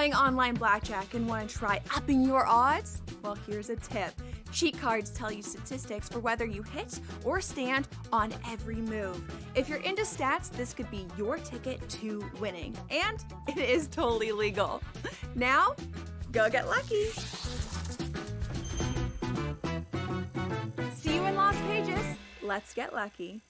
Playing online blackjack and want to try upping your odds? Well, here's a tip. Cheat cards tell you statistics for whether you hit or stand on every move. If you're into stats, this could be your ticket to winning. And it is totally legal. Now, go get lucky. See you in Lost Pages. Let's get lucky.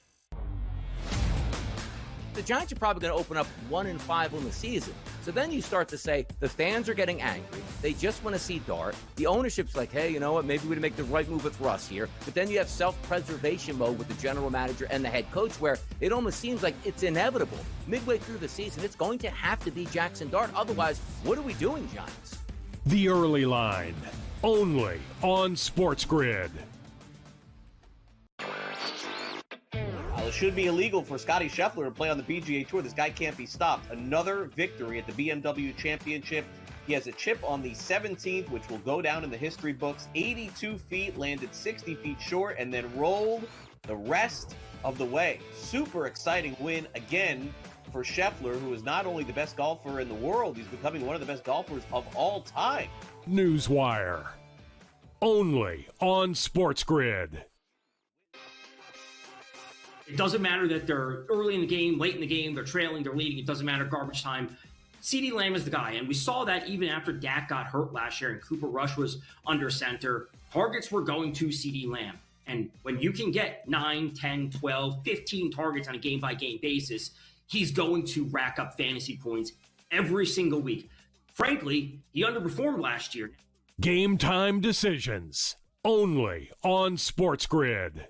The Giants are probably going to open up 1-5 on the season. So then you start to say, the fans are getting angry. They just want to see Dart. The ownership's like, hey, you know what? Maybe we make the right move with Russ here. But then you have self-preservation mode with the general manager and the head coach where it almost seems like it's inevitable. Midway through the season, it's going to have to be Jackson Dart. Otherwise, what are we doing, Giants? The Early Line, only on SportsGrid. It should be illegal for Scottie Scheffler to play on the PGA Tour. This guy can't be stopped. Another victory at the BMW Championship. He has a chip on the 17th, which will go down in the history books. 82 feet, landed 60 feet short, and then rolled the rest of the way. Super exciting win again for Scheffler, who is not only the best golfer in the world, he's becoming one of the best golfers of all time. Newswire, only on SportsGrid. It doesn't matter that they're early in the game, late in the game, they're trailing, they're leading. It doesn't matter, garbage time. CeeDee Lamb is the guy, and we saw that even after Dak got hurt last year and Cooper Rush was under center. Targets were going to CeeDee Lamb. And when you can get 9, 10, 12, 15 targets on a game-by-game basis, he's going to rack up fantasy points every single week. Frankly, he underperformed last year. Game time decisions, only on SportsGrid.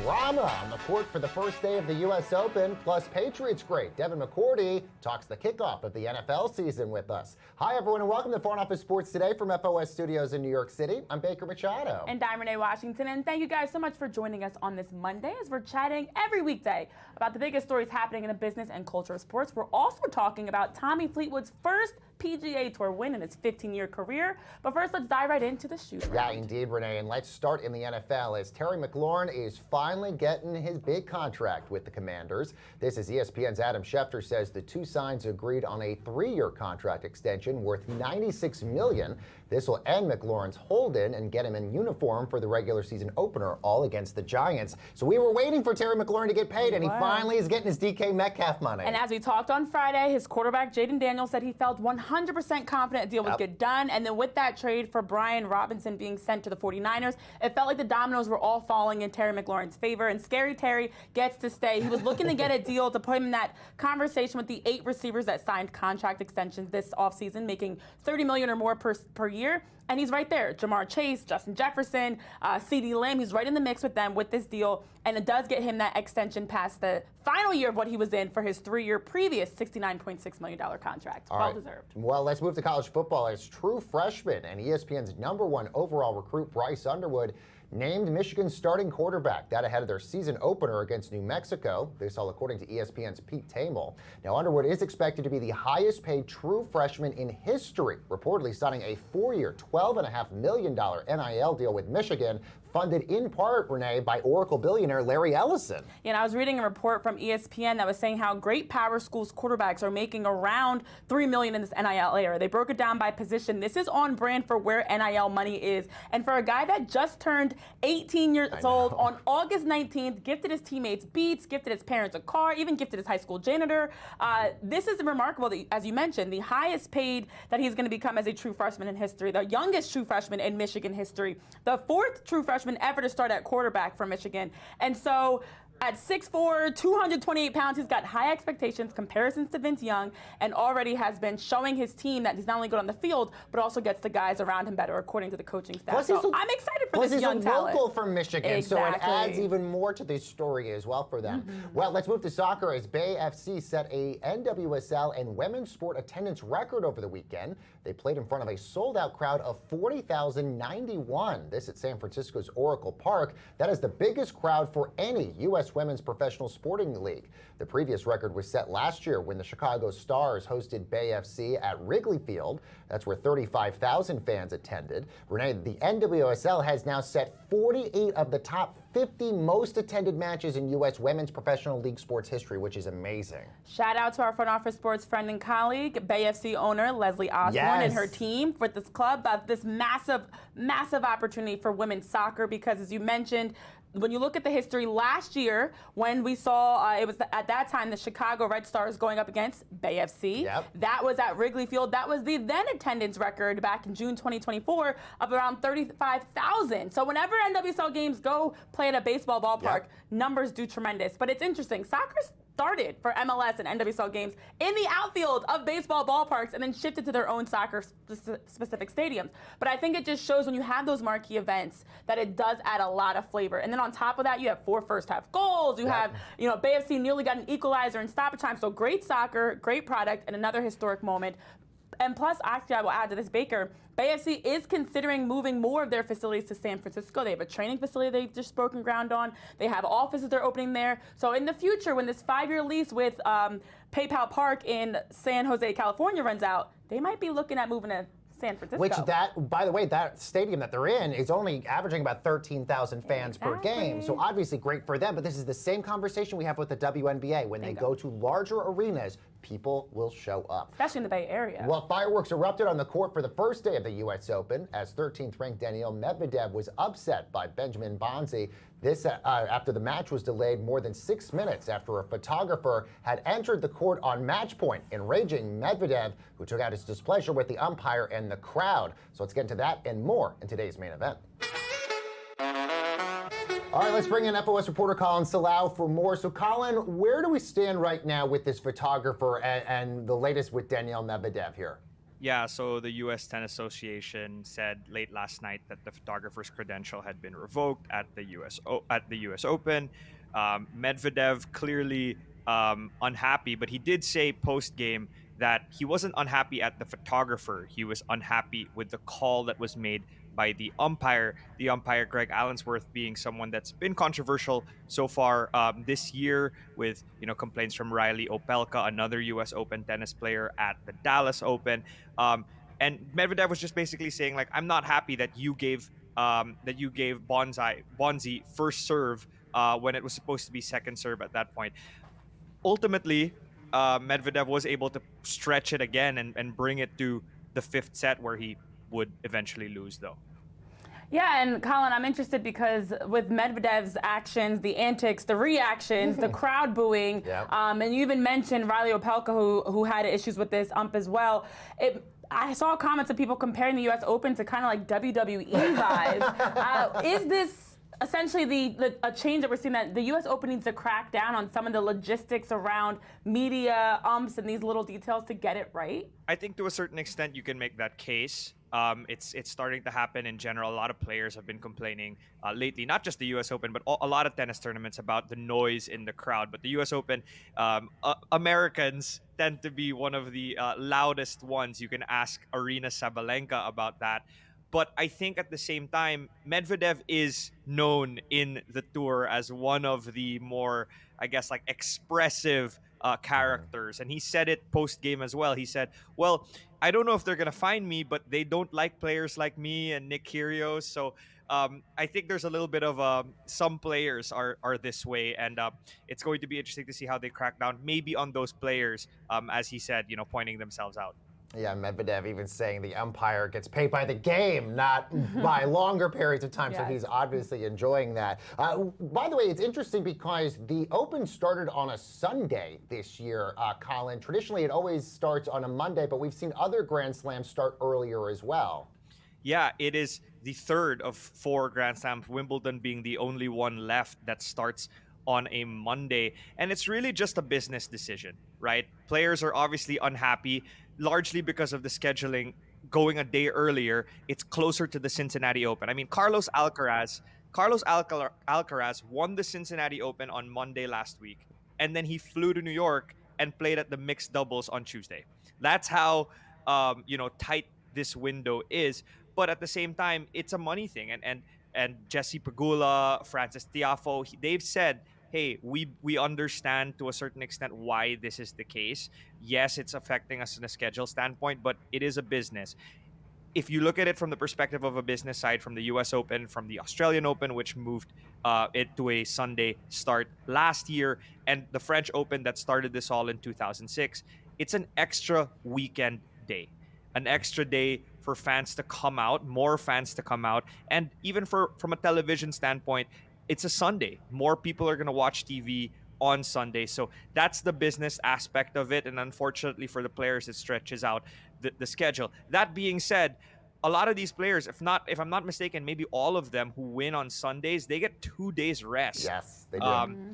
Drama on the court for the first day of the U.S. Open, plus Patriots great. Devin McCourty talks the kickoff of the NFL season with us. Hi, everyone, and welcome to Front Office Sports Today from FOS Studios in New York City. I'm Baker Machado. And I'm Renee Washington, and thank you guys so much for joining us on this Monday as we're chatting every weekday about the biggest stories happening in the business and culture of sports. We're also talking about Tommy Fleetwood's first PGA Tour win in his 15-year career. But first, let's dive right into the shoot. Yeah, indeed, Renee. And let's start in the NFL as Terry McLaurin is finally getting his big contract with the Commanders. This is ESPN's Adam Schefter says the two sides agreed on a 3-year contract extension worth $96 million. This will end McLaurin's hold-in and get him in uniform for the regular season opener, all against the Giants. So we were waiting for Terry McLaurin to get paid, and he finally is getting his DK Metcalf money. And as we talked on Friday, his quarterback, Jaden Daniels, said he felt 100% confident a deal would get done. And then with that trade for Brian Robinson being sent to the 49ers, it felt like the dominoes were all falling in Terry McLaurin's favor. And Scary Terry gets to stay. He was looking to get a deal to put him in that conversation with the 8 receivers that signed contract extensions this offseason, making $30 million or more per year. And he's right there. Jamar Chase, Justin Jefferson, CeeDee Lamb, he's right in the mix with them with this deal. And it does get him that extension past the final year of what he was in for his 3-year previous $69.6 million contract. Well-deserved. Well, let's move to college football as true freshman and ESPN's #1 overall recruit, Bryce Underwood, named Michigan's starting quarterback. That ahead of their season opener against New Mexico. This all according to ESPN's Pete Thamel. Now, Underwood is expected to be the highest paid true freshman in history, reportedly signing a 4-year, $12.5 million NIL deal with Michigan, funded in part, Renee, by Oracle billionaire Larry Ellison. Yeah, and I was reading a report from ESPN that was saying how great power schools quarterbacks are making around $3 million in this NIL era. They broke it down by position. This is on brand for where NIL money is. And for a guy that just turned 18 years old on August 19th, gifted his teammates beats, gifted his parents a car, even gifted his high school janitor. This is remarkable, as you mentioned, the highest paid that he's going to become as a true freshman in history, the youngest true freshman in Michigan history, the 4th true freshman ever to start at quarterback for Michigan. And so at 6'4", 228 pounds, he's got high expectations, comparisons to Vince Young, and already has been showing his team that he's not only good on the field, but also gets the guys around him better, according to the coaching staff. So I'm excited for this young talent. Plus, he's a local from Michigan, exactly. So it adds even more to this story as well for them. Well, let's move to soccer as Bay FC set a NWSL and women's sport attendance record over the weekend. They played in front of a sold-out crowd of 40,091. This at San Francisco's Oracle Park. That is the biggest crowd for any U.S. U.S. Women's Professional Sporting League. The previous record was set last year when the Chicago Stars hosted Bay FC at Wrigley Field. That's where 35,000 fans attended. Renee, the NWSL has now set 48 of the top 50 most attended matches in U.S. Women's Professional League sports history, which is amazing. Shout out to our front office sports friend and colleague, Bay FC owner Leslie Osborne and her team with this club, this massive, massive opportunity for women's soccer because, as you mentioned, when you look at the history last year, when we saw it was at that time the Chicago Red Stars going up against Bay FC. That was at Wrigley Field. That was the then attendance record back in June 2024 of around 35,000. So whenever NWSL games go play at a baseball ballpark, numbers do tremendous. But it's interesting. Soccer started for MLS and NWSL games in the outfield of baseball ballparks and then shifted to their own soccer-specific stadiums. But I think it just shows when you have those marquee events that it does add a lot of flavor. And then on top of that, you have 4 first-half goals. You have, Bay FC nearly got an equalizer in stoppage time. So great soccer, great product, and another historic moment. And plus, actually, I will add to this, Baker, Bay FC is considering moving more of their facilities to San Francisco. They have a training facility they've just broken ground on. They have offices they're opening there. So in the future, when this 5-year lease with PayPal Park in San Jose, California runs out, they might be looking at moving to San Francisco. Which by the way, that stadium that they're in is only averaging about 13,000 fans per game. So obviously great for them, but this is the same conversation we have with the WNBA. When they go to larger arenas, people will show up. Especially in the Bay Area. Well, fireworks erupted on the court for the first day of the U.S. Open as 13th-ranked Danielle Medvedev was upset by Benjamin Bonzi. This after the match was delayed more than 6 minutes after a photographer had entered the court on match point, enraging Medvedev, who took out his displeasure with the umpire and the crowd. So let's get into that and more in today's main event. All right, let's bring in FOS reporter Colin Salao for more. So, Colin, where do we stand right now with this photographer and the latest with Danielle Medvedev here? Yeah, so the U.S. Tennis Association said late last night that the photographer's credential had been revoked at the U.S. Open. Medvedev clearly unhappy, but he did say post-game that he wasn't unhappy at the photographer. He was unhappy with the call that was made by the umpire Greg Allensworth being someone that's been controversial so far this year with complaints from Riley Opelka, another U.S. Open tennis player at the Dallas Open, and Medvedev was just basically saying, like, I'm not happy that you gave Bonzi first serve when it was supposed to be second serve at that point. Ultimately, Medvedev was able to stretch it again and bring it to the 5th set where he would eventually lose, though. Yeah, and Colin, I'm interested because with Medvedev's actions, the antics, the reactions, the crowd booing, and you even mentioned Riley Opelka, who had issues with this ump as well. I saw comments of people comparing the U.S. Open to kind of like WWE vibes. Is this essentially a change that we're seeing, that the U.S. Open needs to crack down on some of the logistics around media, umps, and these little details to get it right? I think to a certain extent you can make that case. It's starting to happen in general. A lot of players have been complaining lately, not just the U.S. Open, but a lot of tennis tournaments about the noise in the crowd. But the U.S. Open, Americans tend to be one of the loudest ones. You can ask Arina Sabalenka about that. But I think at the same time, Medvedev is known in the tour as one of the more, I guess, like expressive characters. And he said it post-game as well. He said, well, I don't know if they're going to find me, but they don't like players like me and Nick Kyrgios. So I think there's a little bit of some players are this way. And it's going to be interesting to see how they crack down maybe on those players, as he said, pointing themselves out. Yeah, Medvedev even saying the umpire gets paid by the game, not by longer periods of time, so he's obviously enjoying that. By the way, it's interesting because the Open started on a Sunday this year, Colin. Traditionally, it always starts on a Monday, but we've seen other Grand Slams start earlier as well. Yeah, it is the 3rd of 4 Grand Slams, Wimbledon being the only one left that starts on a Monday. And it's really just a business decision, right? Players are obviously unhappy, largely because of the scheduling going a day earlier. It's closer to the Cincinnati Open. I mean, Carlos Alcaraz won the Cincinnati Open on Monday last week, and then he flew to New York and played at the mixed doubles on Tuesday. That's how tight this window is. But at the same time, it's a money thing. And Jesse Pegula, Francis Tiafoe, they've said hey, we understand to a certain extent why this is the case. Yes, it's affecting us in a schedule standpoint, but it is a business. If you look at it from the perspective of a business side, from the US Open, from the Australian Open, which moved it to a Sunday start last year, and the French Open that started this all in 2006, it's an extra weekend day, an extra day for fans to come out, more fans to come out. And even from a television standpoint, it's a Sunday. More people are going to watch TV on Sunday. So that's the business aspect of it. And unfortunately for the players, it stretches out the schedule. That being said, a lot of these players, if I'm not mistaken, maybe all of them who win on Sundays, they get 2 days rest. Yes, they do.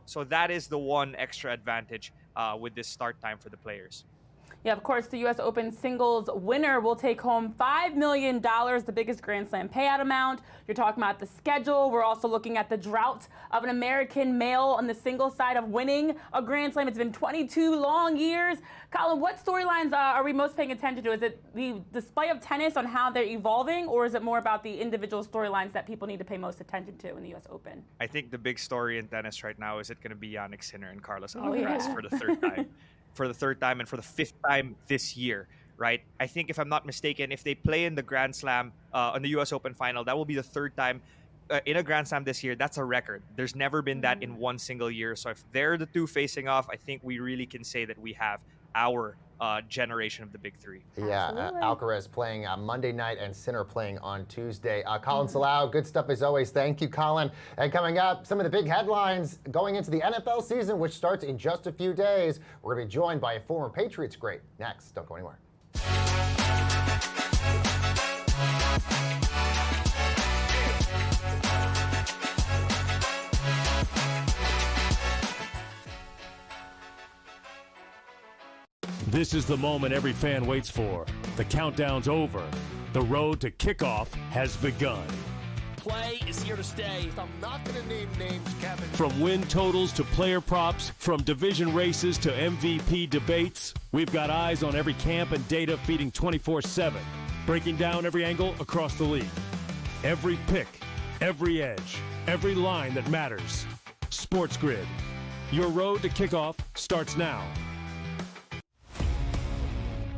So that is the one extra advantage with this start time for the players. Yeah, of course, the U.S. Open singles winner will take home $5 million, the biggest Grand Slam payout amount. You're talking about the schedule. We're also looking at the drought of an American male on the singles side of winning a Grand Slam. It's been 22 long years. Colin, what storylines are we most paying attention to? Is it the display of tennis on how they're evolving, or is it more about the individual storylines that people need to pay most attention to in the U.S. Open? I think the big story in tennis right now is it going to be Jannik Sinner and Carlos Alcaraz for the third time. For the third time and for the fifth time this year, right? I think, if I'm not mistaken, if they play in the Grand Slam, on the U.S. Open final, that will be the third time in a Grand Slam this year. That's a record. There's never been that in one single year. So if they're the two facing off, I think we really can say that we have our generation of the big three. Yeah, Alcaraz playing Monday night and Sinner playing on Tuesday. Colin Salao, good stuff as always. Thank you, Colin. And coming up, some of the big headlines going into the NFL season, which starts in just a few days. We're going to be joined by a former Patriots great. Next, don't go anywhere. This is the moment every fan waits for. The countdown's over. The road to kickoff has begun. Play is here to stay. I'm not going to name names, Kevin. From win totals to player props, from division races to MVP debates, we've got eyes on every camp and data feeding 24/7, breaking down every angle across the league. Every pick, every edge, every line that matters. SportsGrid. Your road to kickoff starts now.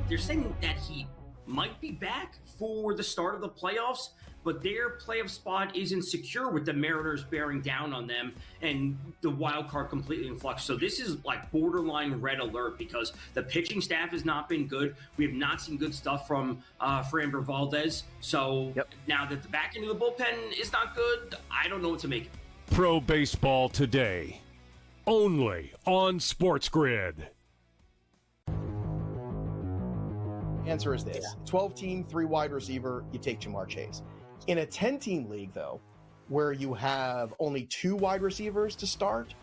They're saying that he might be back for the start of the playoffs, but their playoff spot isn't secure with the Mariners bearing down on them and the wild card completely in flux. So this is like borderline red alert because the pitching staff has not been good. We have not seen good stuff from Framber Valdez. So now that the back end of the bullpen is not good, I don't know what to make of it. Pro Baseball Today, only on SportsGrid. Answer is this. 12-team, 3 wide receiver, you take Jamar Chase. In a 10-team league, though, where you have only 2 wide receivers to start,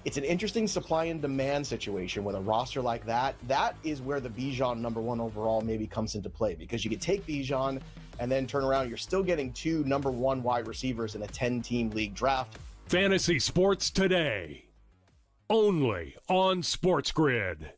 it's an interesting supply and demand situation with a roster like that. That is where the Bijan #1 overall maybe comes into play, because you could take Bijan and then turn around. You're still getting 2 #1 wide receivers in a 10-team league draft. Fantasy Sports Today, only on SportsGrid.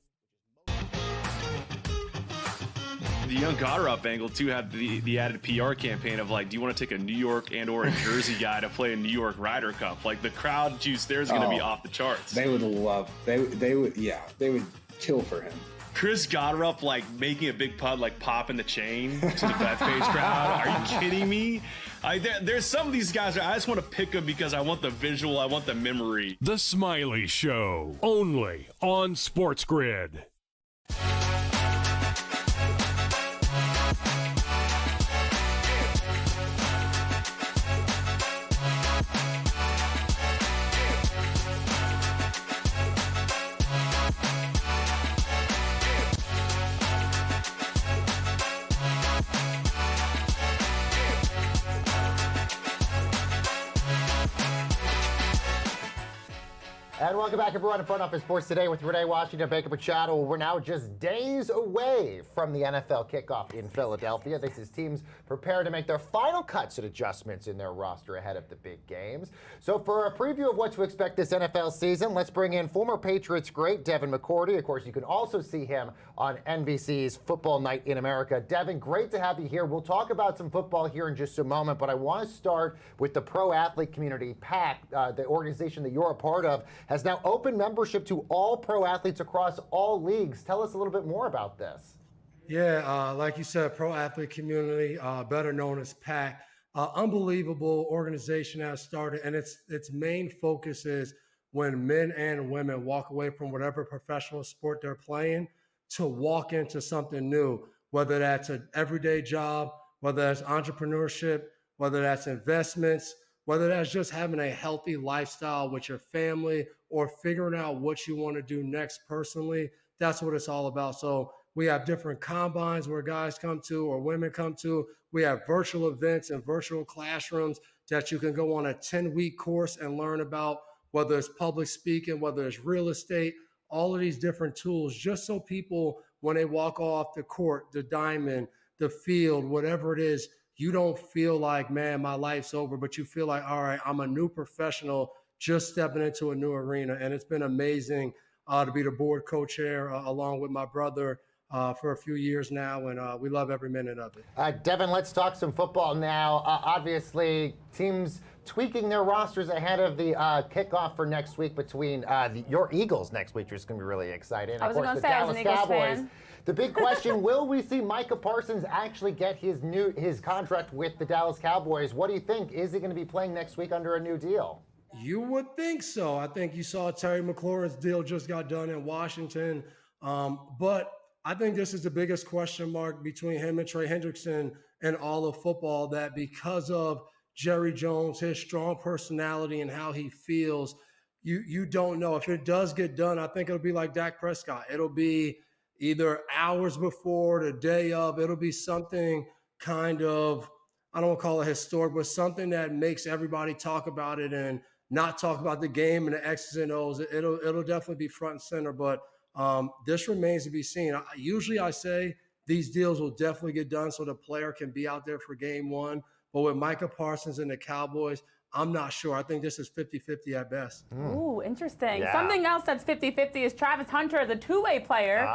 The young Goddard angle too had the added PR campaign of like, do you want to take a New York and or a Jersey guy to play a New York Ryder Cup? Like the crowd juice there is going to be off the charts. They would love. They would kill for him. Chris Goddard like making a big putt, like popping the chain to the Bethpage crowd. Are you kidding me? There's some of these guys I just want to pick them because I want the visual, I want the memory. The Smiley Show, only on SportsGrid. And welcome back, everyone, to Front Office Sports Today with Renee, Washington, Baker Machado. We're now just days away from the NFL kickoff in Philadelphia. This is teams prepared to make their final cuts and adjustments in their roster ahead of the big games. So for a preview of what to expect this NFL season, let's bring in former Patriots great Devin McCourty. Of course, you can also see him on NBC's Football Night in America. Devin, great to have you here. We'll talk about some football here in just a moment, but I want to start with the pro athlete community. PAC, the organization that you're a part of, has now opened membership to all pro athletes across all leagues. Tell us a little bit more about this. Yeah, like you said, pro athlete community, better known as PAC, unbelievable organization that started, and its main focus is when men and women walk away from whatever professional sport they're playing to walk into something new, whether that's an everyday job, whether that's entrepreneurship, whether that's investments, whether that's just having a healthy lifestyle with your family or figuring out what you want to do next personally. That's what it's all about. So we have different combines where guys come to or women come to. We have virtual events and virtual classrooms that you can go on a 10-week course and learn about, whether it's public speaking, whether it's real estate, all of these different tools, just so people, when they walk off the court, the diamond, the field, whatever it is, you don't feel like, man, my life's over, but you feel like, all right, I'm a new professional just stepping into a new arena. And it's been amazing to be the board co-chair along with my brother for a few years now, and we love every minute of it. Devin, let's talk some football now. Obviously, teams tweaking their rosters ahead of the kickoff for next week between your Eagles next week, which is going to be really exciting. I was going to the say I was an Eagles fan. The big question, will we see Micah Parsons actually get his contract with the Dallas Cowboys? What do you think? Is he going to be playing next week under a new deal? You would think so. I think you saw Terry McLaurin's deal just got done in Washington. But I think this is the biggest question mark between him and Trey Hendrickson and all of football, that because of Jerry Jones, his strong personality and how he feels, you don't know. If it does get done, I think it'll be like Dak Prescott. It'll be either hours before, the day of. It'll be something kind of, I don't want to call it historic, but something that makes everybody talk about it and not talk about the game and the X's and O's. It'll definitely be front and center, but this remains to be seen. Usually I say these deals will definitely get done so the player can be out there for game one. But with Micah Parsons and the Cowboys, I'm not sure. I think this is 50-50 at best. Ooh, interesting. Yeah. Something else that's 50-50 is Travis Hunter as a two-way player,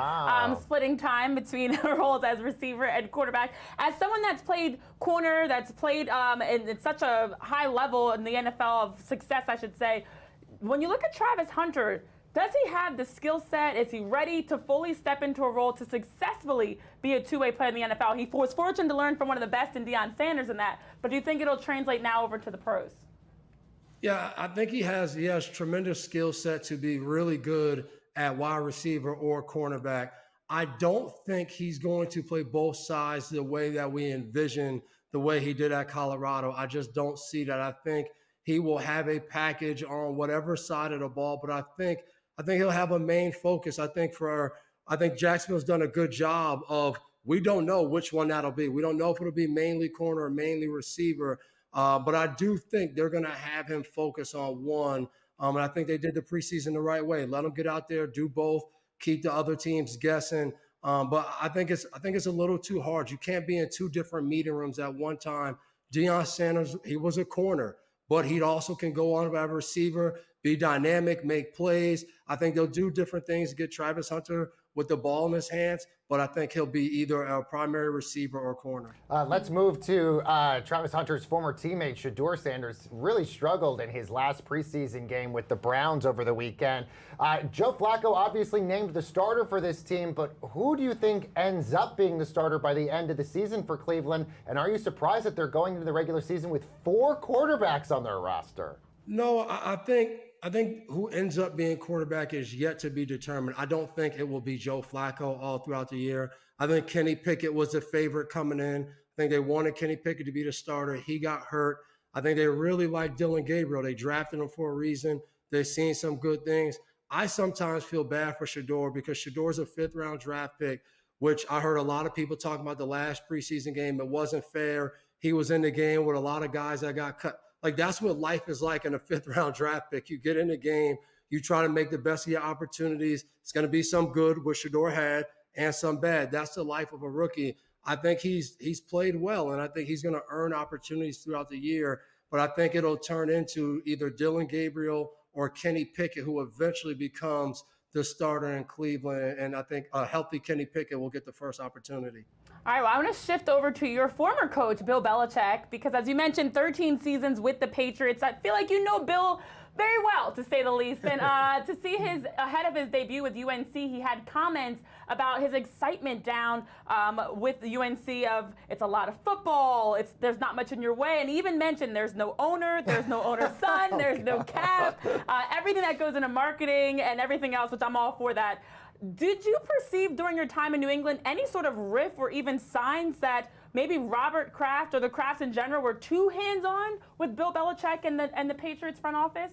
splitting time between roles as receiver and quarterback. As someone that's played corner, that's played in such a high level in the NFL of success, I should say, when you look at Travis Hunter, does he have the skill set? Is he ready to fully step into a role to successfully be a two-way player in the NFL? He was fortunate to learn from one of the best in Deion Sanders in that, but do you think it'll translate now over to the pros? Yeah, I think he has tremendous skill set to be really good at wide receiver or cornerback. I don't think he's going to play both sides the way that we envision, the way he did at Colorado. I just don't see that. I think he will have a package on whatever side of the ball, but I think he'll have a main focus. I think Jacksonville's done a good job of, we don't know which one that'll be. We don't know if it'll be mainly corner or mainly receiver. But I do think they're going to have him focus on one. And I think they did the preseason the right way. Let him get out there, do both, keep the other teams guessing. But I think it's a little too hard. You can't be in two different meeting rooms at one time. Deion Sanders, he was a corner, but he also can go on as a receiver, be dynamic, make plays. I think they'll do different things to get Travis Hunter with the ball in his hands, but I think he'll be either a primary receiver or corner. Let's move to Travis Hunter's former teammate, Shedeur Sanders. Really struggled in his last preseason game with the Browns over the weekend. Joe Flacco obviously named the starter for this team, but who do you think ends up being the starter by the end of the season for Cleveland? And are you surprised that they're going into the regular season with 4 quarterbacks on their roster? No, I think who ends up being quarterback is yet to be determined. I don't think it will be Joe Flacco all throughout the year. I think Kenny Pickett was the favorite coming in. I think they wanted Kenny Pickett to be the starter. He got hurt. I think they really like Dylan Gabriel. They drafted him for a reason. They've seen some good things. I sometimes feel bad for Shedeur because Shedeur's a 5th-round draft pick, which I heard a lot of people talking about the last preseason game. It wasn't fair. He was in the game with a lot of guys that got cut. Like, that's what life is like in a 5th-round draft pick. You get in the game, You try to make the best of your opportunities. It's going to be some good, which Shedeur had, and some bad. That's the life of a rookie. I think he's played well, and I think he's going to earn opportunities throughout the year. But I think it'll turn into either Dylan Gabriel or Kenny Pickett, who eventually becomes the starter in Cleveland. And I think a healthy Kenny Pickett will get the first opportunity. All right, well, I want to shift over to your former coach, Bill Belichick, because as you mentioned, 13 seasons with the Patriots. I feel like you know Bill very well, to say the least. And to see ahead of his debut with UNC, he had comments about his excitement down with the UNC of it's a lot of football, there's not much in your way, and he even mentioned there's no owner's son, there's no cap, everything that goes into marketing and everything else, which I'm all for that. Did you perceive during your time in New England any sort of riff or even signs that maybe Robert Kraft or the Krafts in general were too hands-on with Bill Belichick and the Patriots front office?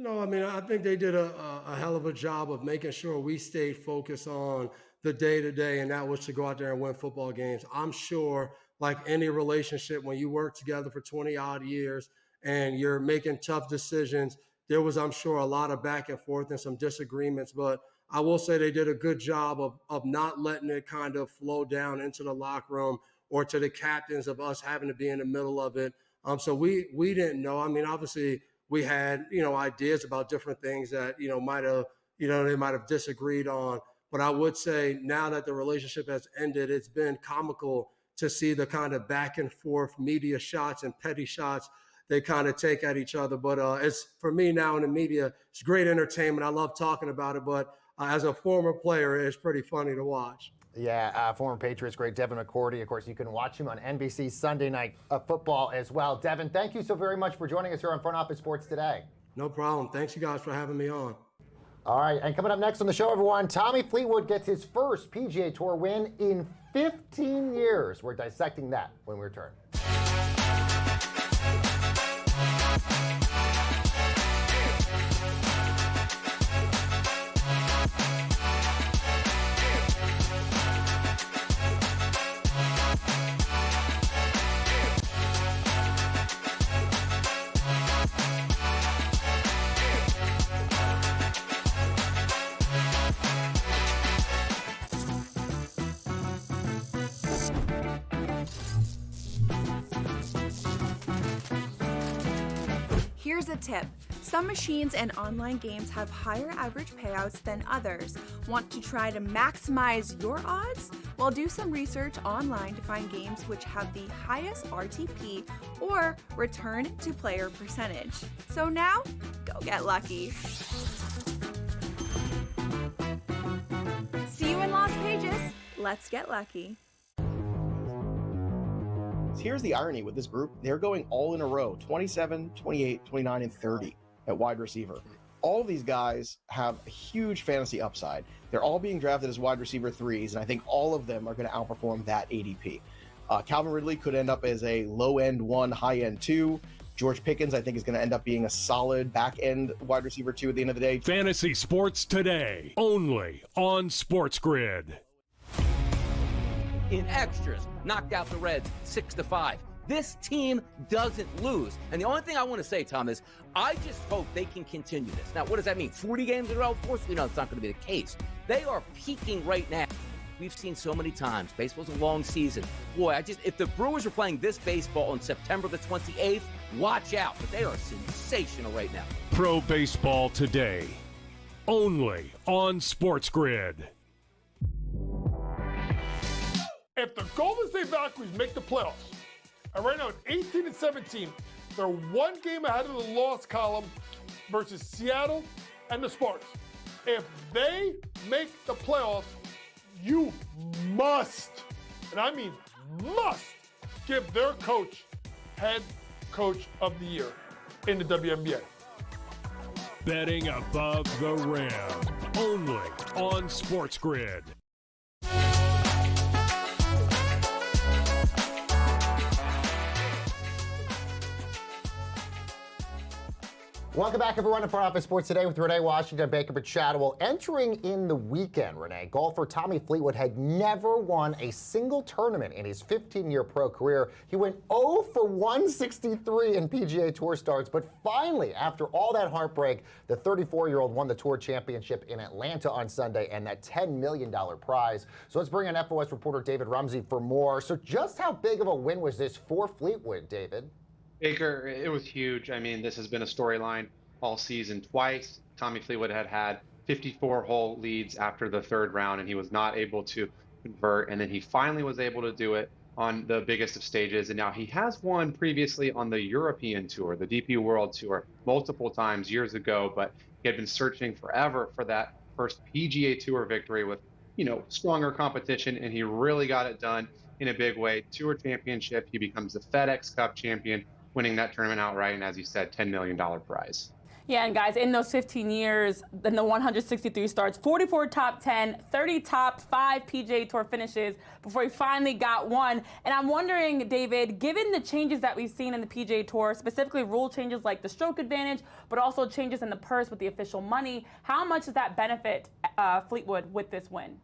No, I mean, I think they did a hell of a job of making sure we stayed focused on the day-to-day, and that was to go out there and win football games. I'm sure, like any relationship, when you work together for 20-odd years and you're making tough decisions, there was, I'm sure, a lot of back and forth and some disagreements, but I will say they did a good job of not letting it kind of flow down into the locker room or to the captains of us having to be in the middle of it. So we didn't know. I mean, obviously, we had, ideas about different things that, they might have disagreed on. But I would say now that the relationship has ended, it's been comical to see the kind of back and forth media shots and petty shots they kind of take at each other. But it's for me now in the media, it's great entertainment. I love talking about it. But as a former player, it's pretty funny to watch. Yeah, former Patriots great Devin McCourty. Of course, you can watch him on NBC Sunday Night Football as well. Devin, thank you so very much for joining us here on Front Office Sports today. No problem. Thanks, you guys, for having me on. All right, and coming up next on the show, everyone, Tommy Fleetwood gets his first PGA Tour win in 15 years. We're dissecting that when we return. Here's a tip. Some machines and online games have higher average payouts than others. Want to try to maximize your odds? Well, do some research online to find games which have the highest RTP or return to player percentage. So now, go get lucky. See you in Las Vegas. Let's get lucky. Here's the irony with this group. They're going all in a row, 27, 28, 29, and 30 at wide receiver. All of these guys have a huge fantasy upside. They're all being drafted as wide receiver 3s, and I think all of them are going to outperform that ADP. Calvin Ridley could end up as a low-end 1, high-end 2. George Pickens, I think, is going to end up being a solid back-end wide receiver 2 at the end of the day. Fantasy Sports Today, only on SportsGrid. In extras, knocked out the Reds 6-5. This team doesn't lose. And the only thing I want to say, Tom, is I just hope they can continue this. Now, what does that mean? 40 games in a row? Of course we know it's not going to be the case. They are peaking right now. We've seen so many times. Baseball's a long season. Boy, if the Brewers are playing this baseball on September the 28th, watch out. But they are sensational right now. Pro Baseball Today, only on SportsGrid. If the Golden State Valkyries make the playoffs, and right now it's 18-17, they're one game ahead of the loss column versus Seattle and the Sparks. If they make the playoffs, you must, and I mean must, give their coach head coach of the year in the WNBA. Betting above the rim, only on SportsGrid. Welcome back, everyone, to Front Office Sports Today with Renee Washington, Baker Bachadwell. Entering in the weekend, Renee, golfer Tommy Fleetwood had never won a single tournament in his 15-year pro career. He went 0 for 163 in PGA Tour starts, but finally, after all that heartbreak, the 34-year-old won the Tour Championship in Atlanta on Sunday and that $10 million prize. So let's bring in FOS reporter David Rumsey for more. So just how big of a win was this for Fleetwood, David? Baker, it was huge. I mean, this has been a storyline all season. Twice, Tommy Fleetwood had 54-hole leads after the third round, and he was not able to convert. And then he finally was able to do it on the biggest of stages. And now he has won previously on the European Tour, the DP World Tour, multiple times years ago, but he had been searching forever for that first PGA Tour victory with, stronger competition, and he really got it done in a big way. Tour Championship, he becomes the FedEx Cup champion, winning that tournament outright, and as you said, $10 million prize. Yeah, and guys, in those 15 years, in the 163 starts, 44 top 10, 30 top 5 PGA Tour finishes before he finally got one. And I'm wondering, David, given the changes that we've seen in the PGA Tour, specifically rule changes like the stroke advantage, but also changes in the purse with the official money, how much does that benefit Fleetwood with this win?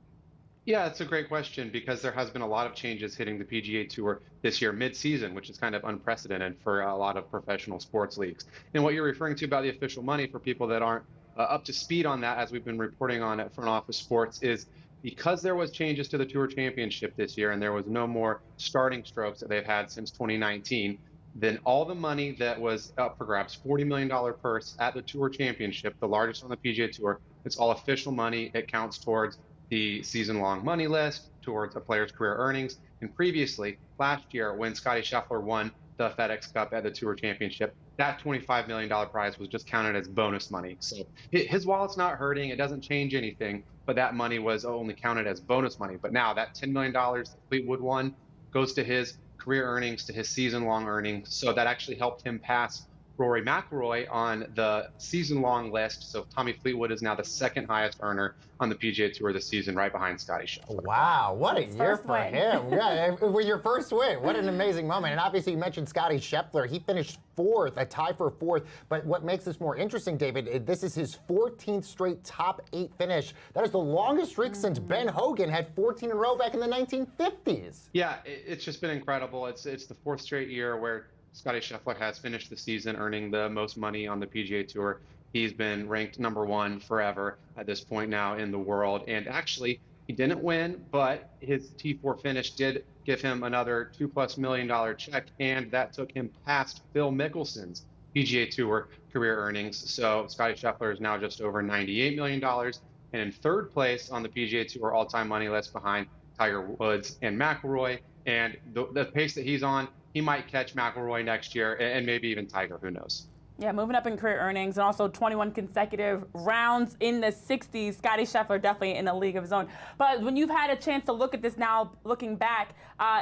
Yeah, it's a great question because there has been a lot of changes hitting the PGA Tour this year mid-season, which is kind of unprecedented for a lot of professional sports leagues. And what you're referring to about the official money, for people that aren't up to speed on that, as we've been reporting on at Front Office Sports, is because there was changes to the Tour Championship this year and there was no more starting strokes that they've had since 2019, then all the money that was up for grabs, $40 million purse at the Tour Championship, the largest on the PGA Tour, it's all official money. It counts towards the season-long money list, towards a player's career earnings. And previously, last year, when Scottie Scheffler won the FedEx Cup at the Tour Championship, that $25 million prize was just counted as bonus money. So his wallet's not hurting. It doesn't change anything, but that money was only counted as bonus money. But now that $10 million that Fleetwood won goes to his career earnings, to his season-long earnings. So that actually helped him pass Rory McIlroy on the season-long list. So Tommy Fleetwood is now the second highest earner on the PGA Tour this season, right behind Scottie Scheffler. Wow, what a year for him. Yeah, with your first win. What an amazing moment. And obviously you mentioned Scottie Scheffler. He finished fourth, a tie for fourth. But what makes this more interesting, David, this is his 14th straight top 8 finish. That is the longest streak since Ben Hogan had 14 in a row back in the 1950s. Yeah, it's just been incredible. It's the fourth straight year where Scottie Scheffler has finished the season earning the most money on the PGA Tour. He's been ranked number 1 forever at this point now in the world. And actually, he didn't win, but his T4 finish did give him another $2+ million check, and that took him past Phil Mickelson's PGA Tour career earnings. So Scottie Scheffler is now just over $98 million, and in third place on the PGA Tour all-time money list behind Tiger Woods and McIlroy. And the pace that he's on, he might catch McIlroy next year and maybe even Tiger, who knows. Yeah, moving up in career earnings and also 21 consecutive rounds in the 60s. Scottie Scheffler definitely in a league of his own. But when you've had a chance to look at this now, looking back,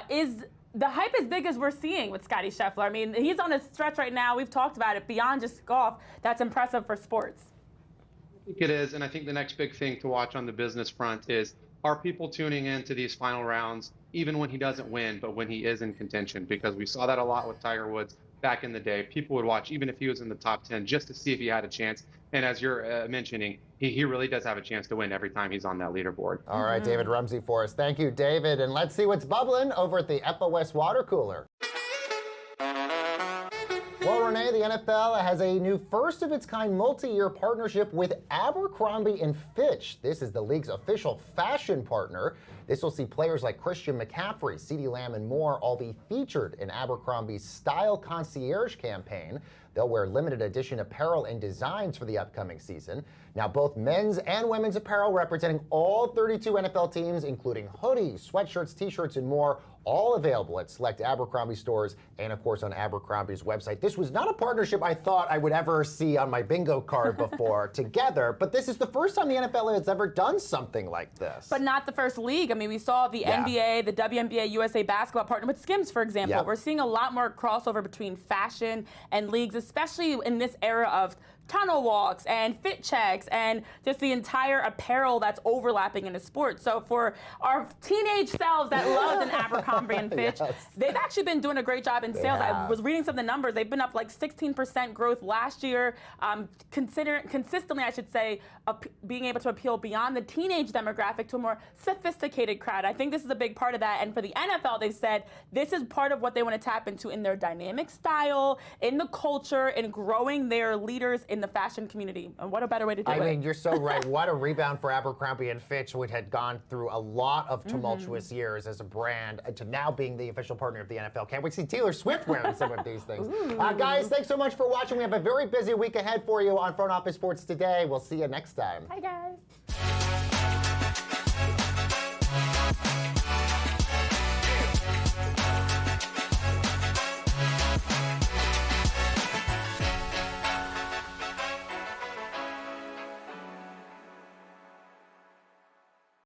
is the hype as big as we're seeing with Scottie Scheffler? I mean, he's on a stretch right now. We've talked about it beyond just golf. That's impressive for sports. I think it is, and I think the next big thing to watch on the business front is, are people tuning into these final rounds, even when he doesn't win, but when he is in contention? Because we saw that a lot with Tiger Woods back in the day. People would watch even if he was in the top 10 just to see if he had a chance. And as you're mentioning, he really does have a chance to win every time he's on that leaderboard. All right, David Rumsey for us. Thank you, David. And let's see what's bubbling over at the FOS water cooler. Well, Renee, the NFL has a new first-of-its-kind multi-year partnership with Abercrombie & Fitch. This is the league's official fashion partner. This will see players like Christian McCaffrey, CeeDee Lamb, and more all be featured in Abercrombie's Style Concierge campaign. They'll wear limited edition apparel and designs for the upcoming season. Now, both men's and women's apparel representing all 32 NFL teams, including hoodies, sweatshirts, t-shirts, and more, all available at select Abercrombie stores and, of course, on Abercrombie's website. This was not a partnership I thought I would ever see on my bingo card before together, but this is the first time the NFL has ever done something like this. But not the first league. I mean, we saw the NBA, the WNBA, USA Basketball partner with Skims, for example. We're seeing a lot more crossover between fashion and leagues, especially in this era of tunnel walks and fit checks and just the entire apparel that's overlapping in the sport. So for our teenage selves that loved an Abercrombie and Fitch, they've actually been doing a great job in sales. I was reading some of the numbers. They've been up like 16% growth last year, consistently, I should say, being able to appeal beyond the teenage demographic to a more sophisticated crowd. I think this is a big part of that. And for the NFL, they've said this is part of what they want to tap into in their dynamic style, in the culture, in growing their leaders in the fashion community. And what a better way to do it. I mean, you're so right. What a rebound for Abercrombie and Fitch, which had gone through a lot of tumultuous years as a brand, to now being the official partner of the NFL. Can't wait to see Taylor Swift wearing some of these things. Guys, thanks so much for watching. We have a very busy week ahead for you on Front Office Sports Today. We'll see you next time. Hi, guys.